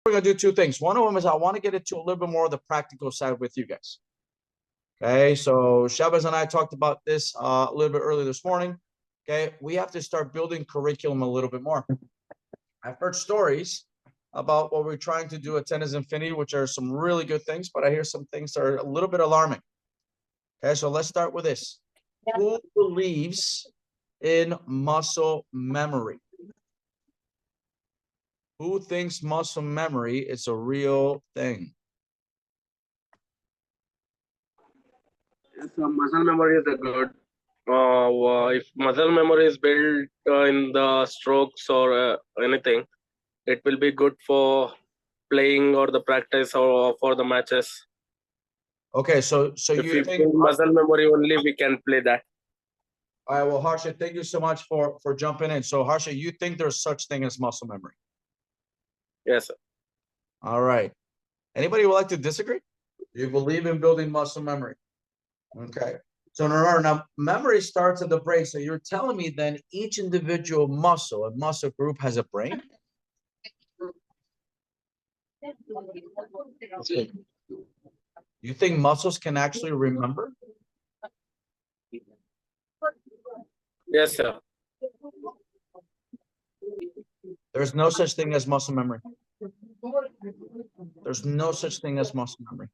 we're going to do two things. One of them is I want to get into a little bit more of the practical side with you guys. Okay, so Shabazz and I talked about this a little bit earlier this morning. Okay, we have to start building curriculum a little bit more. I've heard stories about what we're trying to do at Tennis Infinity, which are some really good things, but I hear some things that are a little bit alarming. Okay, so let's start with this. Who believes in muscle memory? Who thinks muscle memory is a real thing? So muscle memory is a good. If muscle memory is built in the strokes or anything, it will be good for playing or the practice or for the matches. Okay, so If you we think build muscle memory only, we can play that. all right, well, Harsha, thank you so much for jumping in. So, Harsha, you think there's such thing as muscle memory? Yes, sir. All right. Anybody would like to disagree? You believe in building muscle memory? Okay. So remember, now memory starts at the brain. So you're telling me then each individual muscle and muscle group has a brain? You think muscles can actually remember? Yes, sir. There's no such thing as muscle memory. There's no such thing as muscle memory.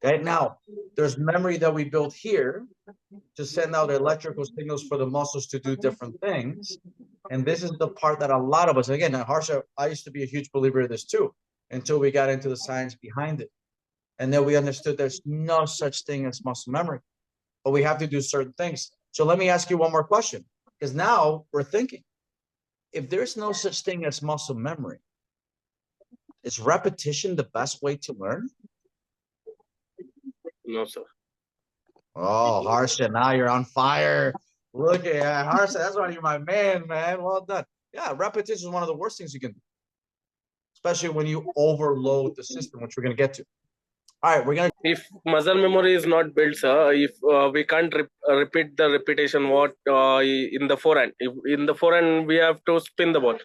Okay, now there's memory that we build here to send out electrical signals for the muscles to do different things. And this is the part that a lot of us, again, Harsha, I used to be a huge believer of this too, until we got into the science behind it. And then we understood there's no such thing as muscle memory, but we have to do certain things. So let me ask you one more question, because now we're thinking, if there's no such thing as muscle memory, is repetition the best way to learn? No, sir. Oh, Harsha, now you're on fire. Look at Harsha. That's why you're my man. Well done. Yeah, repetition is one of the worst things you can do, especially when you overload the system, which we're going to get to. All right, we're going to. If muscle memory is not built, sir, if we can't repeat the repetition what in the forehand. If in the forehand we have to spin the ball.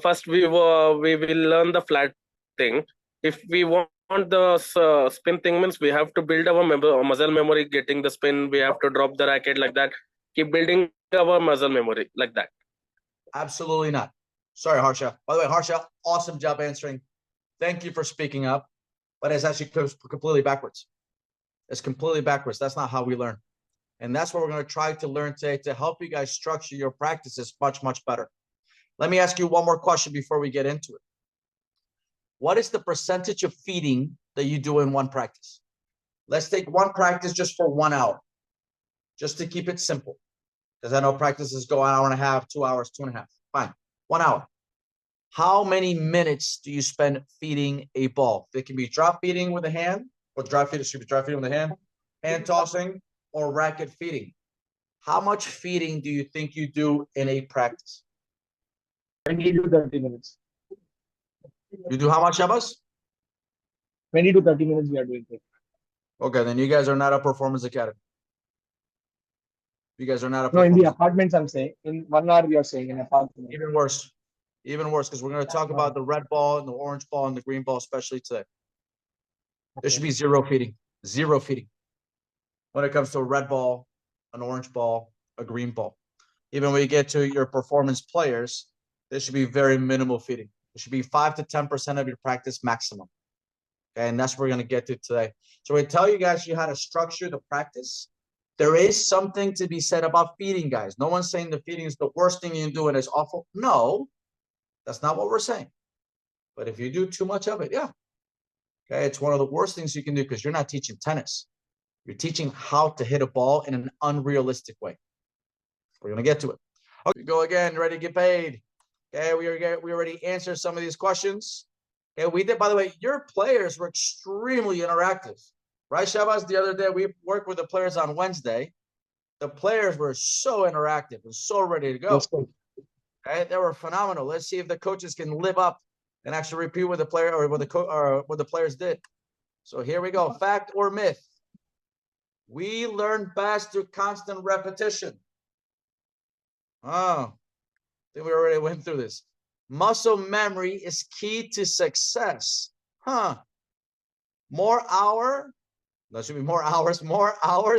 First we will learn the flat thing. If we want the spin thing, means we have to build our muscle memory. Getting the spin, we have to drop the racket like that. Keep building our muscle memory like that. Absolutely not. Sorry, Harsha. By the way, Harsha, awesome job answering. Thank you for speaking up. But it's actually completely backwards. It's completely backwards. That's not how we learn. And that's what we're going to try to learn today to help you guys structure your practices much, much better. Let me ask you one more question before we get into it. What is the percentage of feeding that you do in one practice? Let's take one practice just for 1 hour, just to keep it simple. Because I know practices go an hour and a half, 2 hours, 2.5. Fine. 1 hour. How many minutes do you spend feeding a ball? It can be drop feeding with a hand, or drop feeding, should be drop feeding with a hand tossing, or racket feeding. How much feeding do you think you do in a practice? 20 to 30 minutes. You do how much, Shabazz? 20 to 30 minutes we are doing it. Okay, then you guys are not a performance academy. You guys are not a No, in performance. the apartments, I'm saying. In 1 hour, we are saying in apartment. Even worse. Even worse, because we're going to talk about the red ball and the orange ball and the green ball, especially today. There should be zero feeding. Zero feeding. When it comes to a red ball, an orange ball, a green ball. Even when you get to your performance players, there should be very minimal feeding. It should be 5 to 10% of your practice maximum. Okay, and that's what we're going to get to today. So we tell you guys how to structure the practice. There is something to be said about feeding, guys. No one's saying the feeding is the worst thing you can do and it's awful. No, that's not what we're saying. But if you do too much of it, yeah. Okay, it's one of the worst things you can do because you're not teaching tennis. You're teaching how to hit a ball in an unrealistic way. We're going to get to it. Okay, go again, ready to get paid. Okay, we already answered some of these questions. Okay, we did, by the way, your players were extremely interactive. Right, Shabazz? The other day, we worked with the players on Wednesday. The players were so interactive and so ready to go. Yes, coach. Okay, they were phenomenal. Let's see if the coaches can live up and actually repeat what the player or what the players did. So here we go. Fact or myth? We learn best through constant repetition. Oh, I think we already went through this. Muscle memory is key to success. Huh. More hours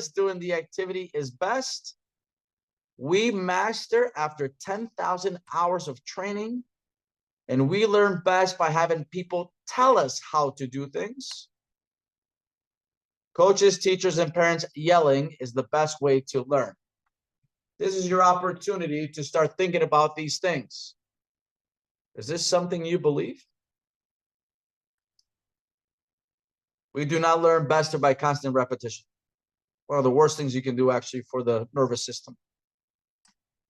doing the activity is best. We master after 10,000 hours of training, and we learn best by having people tell us how to do things. Coaches, teachers, and parents yelling is the best way to learn. This is your opportunity to start thinking about these things. Is this something you believe? We do not learn best by constant repetition. One of the worst things you can do actually for the nervous system.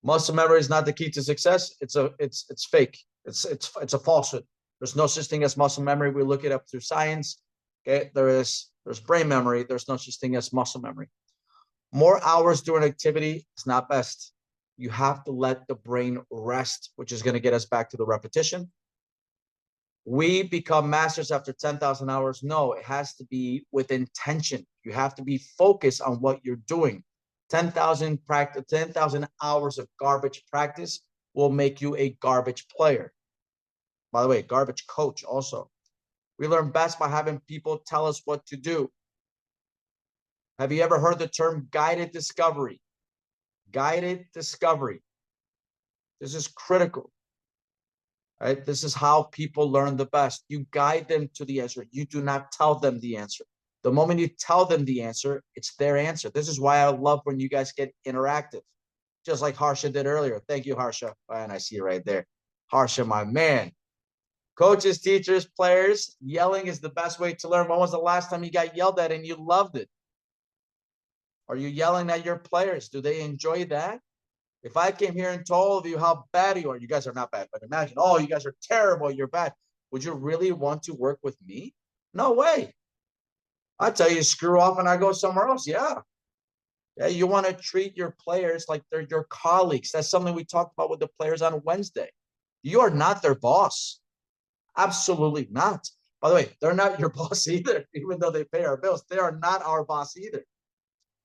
Muscle memory is not the key to success. It's fake. It's a falsehood. There's no such thing as muscle memory. We look it up through science. Okay, there's brain memory. There's no such thing as muscle memory. More hours during activity is not best. You have to let the brain rest, which is going to get us back to the repetition. We become masters after 10,000 hours. No, it has to be with intention. You have to be focused on what you're doing. 10,000 hours of garbage practice will make you a garbage player. By the way, garbage coach also. We learn best by having people tell us what to do. Have you ever heard the term guided discovery? Guided discovery. This is critical. Right? This is how people learn the best. You guide them to the answer. You do not tell them the answer. The moment you tell them the answer, it's their answer. This is why I love when you guys get interactive, just like Harsha did earlier. Thank you, Harsha. And I see you right there. Harsha, my man. Coaches, teachers, players, yelling is the best way to learn. When was the last time you got yelled at and you loved it? Are you yelling at your players? Do they enjoy that? If I came here and told you how bad you are, you guys are not bad, but imagine, oh, you guys are terrible, you're bad. Would you really want to work with me? No way. I tell you, screw off and I go somewhere else. Yeah. Yeah, you want to treat your players like they're your colleagues. That's something we talked about with the players on Wednesday. You are not their boss. Absolutely not. By the way, they're not your boss either, even though they pay our bills. They are not our boss either.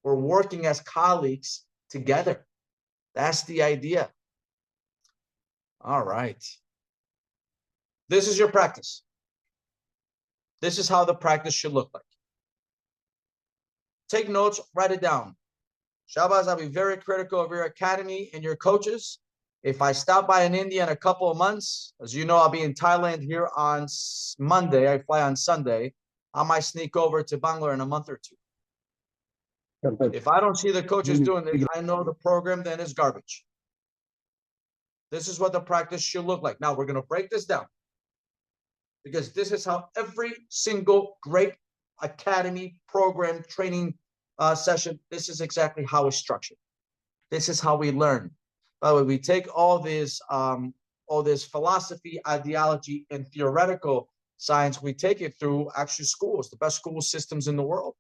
We're working as colleagues together. That's the idea. All right. This is your practice. This is how the practice should look like. Take notes, write it down. Shabazz, I'll be very critical of your academy and your coaches. If I stop by in India in a couple of months, as you know, I'll be in Thailand here on Monday. I fly on Sunday. I might sneak over to Bangalore in a month or two. If I don't see the coaches doing this, I know the program then is garbage. This is what the practice should look like. Now, we're going to break this down because this is how every single great academy program training session, this is exactly how it's structured. This is how we learn. By the way, we take all this philosophy, ideology, and theoretical science, we take it through actual schools, the best school systems in the world.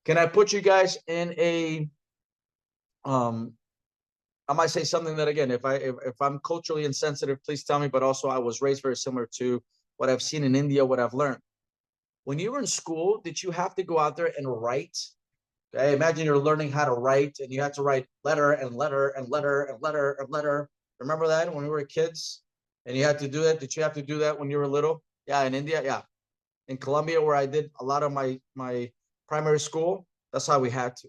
Can I put you guys in a, I might say something that, again, if I'm culturally insensitive, please tell me, but also I was raised very similar to what I've seen in India, what I've learned. When you were in school, did you have to go out there and write? Okay, imagine you're learning how to write and you had to write letter and letter and letter and letter and letter. Remember that when we were kids and you had to do that? Did you have to do that when you were little? Yeah, in India, yeah. In Colombia, where I did a lot of my primary school, that's how we had to.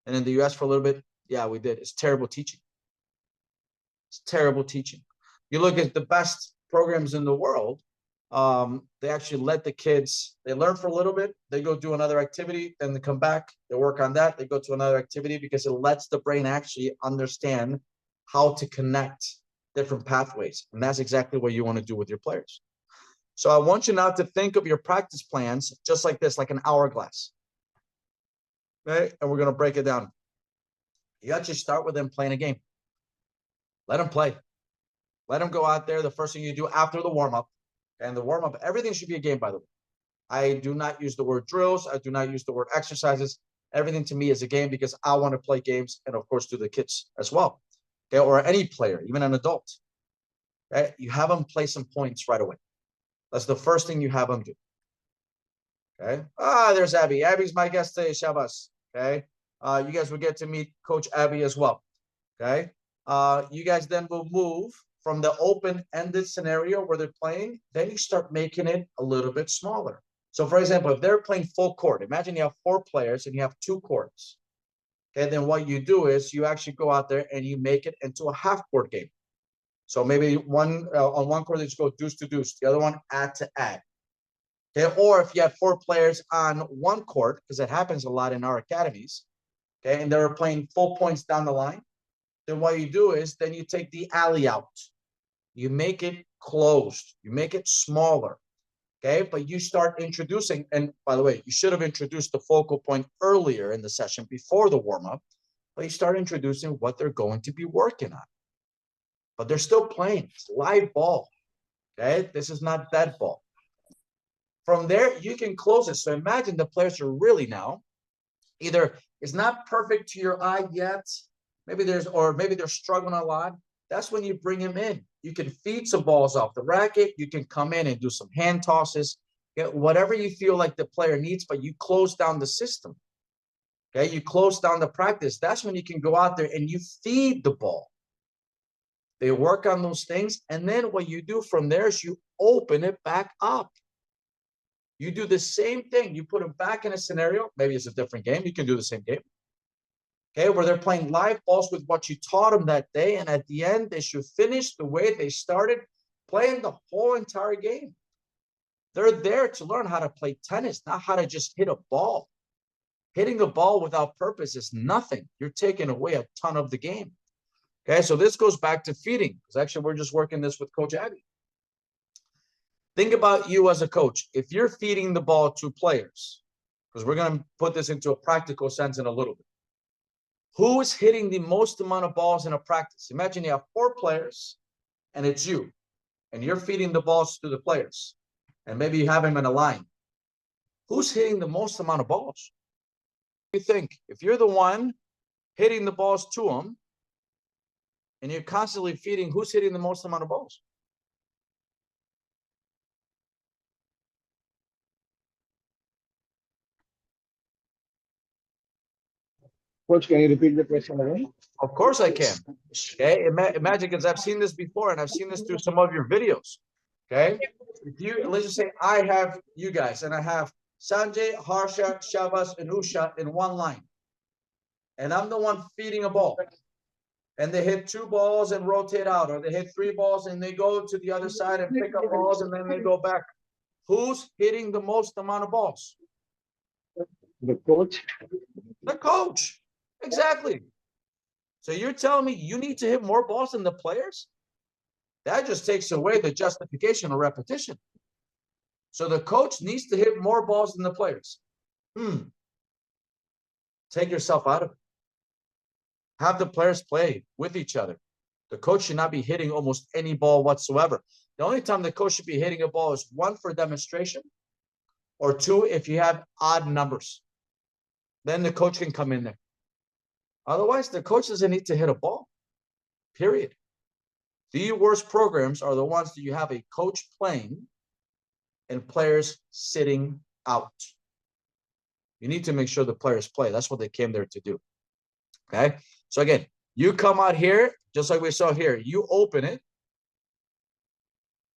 And in the US for a little bit, yeah, we did. It's terrible teaching. It's terrible teaching. You look at the best programs in the world, they actually let the kids, they learn for a little bit, they go do another activity, then they come back, they work on that, they go to another activity because it lets the brain actually understand how to connect different pathways. And that's exactly what you want to do with your players. So I want you now to think of your practice plans just like this, like an hourglass. Okay, and we're going to break it down. You actually start with them playing a game. Let them play. Let them go out there. The first thing you do after the warm-up, and the warm-up, everything should be a game, by the way. I do not use the word drills. I do not use the word exercises. Everything to me is a game because I want to play games and, of course, do the kids as well. Okay, or any player, even an adult. Okay, you have them play some points right away. That's the first thing you have them do. Okay. There's Abby. Abby's my guest today, Shabazz. Okay. You guys will get to meet Coach Abby as well. Okay. You guys then will move from the open-ended scenario where they're playing, then you start making it a little bit smaller. So for example, if they're playing full court, imagine you have 4 players and you have 2 courts. Okay, then what you do is you actually go out there and you make it into a half-court game. So maybe one on one court, they just go deuce to deuce. The other one, add to add. Okay, or if you have 4 players on one court, because it happens a lot in our academies, okay, and they're playing full points down the line, then what you do is then you take the alley out. You make it closed. You make it smaller. Okay, but you start introducing, and by the way, you should have introduced the focal point earlier in the session before the warm-up, but you start introducing what they're going to be working on. But they're still playing. It's live ball. Okay, this is not dead ball. From there, you can close it. So imagine the players are really now either it's not perfect to your eye yet, maybe they're struggling a lot. That's when you bring them in. You can feed some balls off the racket. You can come in and do some hand tosses, get whatever you feel like the player needs, but you close down the system. Okay, you close down the practice. That's when you can go out there and you feed the ball. They work on those things, and then what you do from there is you open it back up. You do the same thing. You put them back in a scenario. Maybe it's a different game. You can do the same game. Okay, where they're playing live balls with what you taught them that day, and at the end, they should finish the way they started playing the whole entire game. They're there to learn how to play tennis, not how to just hit a ball. Hitting a ball without purpose is nothing. You're taking away a ton of the game. Okay, so this goes back to feeding, because actually we're just working this with Coach Abby. Think about you as a coach. If you're feeding the ball to players, because we're going to put this into a practical sense in a little bit. Who is hitting the most amount of balls in a practice? Imagine you have 4 players, and it's you, and you're feeding the balls to the players, and maybe you have them in a line. Who's hitting the most amount of balls? You think if you're the one hitting the balls to them, and you're constantly feeding, who's hitting the most amount of balls? Coach, can you repeat the question again? Of course I can. Okay, imagine, because I've seen this before, and I've seen this through some of your videos. Okay, if you, let's just say I have you guys, and I have Sanjay, Harsha, Shabas, and Usha in one line, and I'm the one feeding a ball, and they hit 2 balls and rotate out, or they hit 3 balls and they go to the other side and pick up balls, and then they go back. Who's hitting the most amount of balls? The coach. The coach. Exactly. So you're telling me you need to hit more balls than the players? That just takes away the justification of repetition. So the coach needs to hit more balls than the players. Take yourself out of it. Have the players play with each other. The coach should not be hitting almost any ball whatsoever. The only time the coach should be hitting a ball is 1 for demonstration, or 2 if you have odd numbers. Then the coach can come in there. Otherwise, the coach doesn't need to hit a ball, period. The worst programs are the ones that you have a coach playing and players sitting out. You need to make sure the players play. That's what they came there to do. Okay? So again, you come out here, just like we saw here. You open it.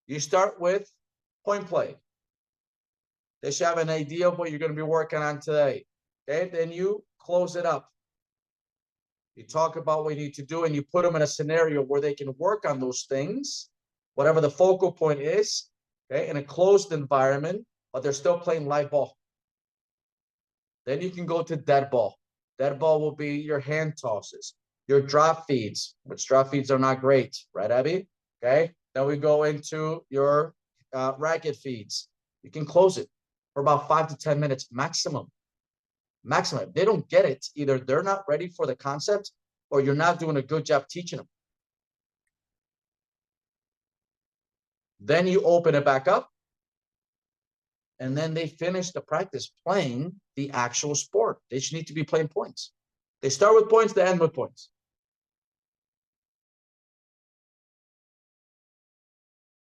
You start with point play. They should have an idea of what you're going to be working on today. Okay? Then you close it up. You talk about what you need to do, and you put them in a scenario where they can work on those things, whatever the focal point is, okay, in a closed environment, but they're still playing live ball. Then you can go to dead ball. Dead ball will be your hand tosses, your drop feeds, which drop feeds are not great, right, Abby? Okay. Then we go into your racket feeds. You can close it for about 5 to 10 minutes maximum. Maximum. If they don't get it, either they're not ready for the concept or you're not doing a good job teaching them. Then you open it back up, and then they finish the practice playing the actual sport. They should need to be playing points. They start with points, they end with points.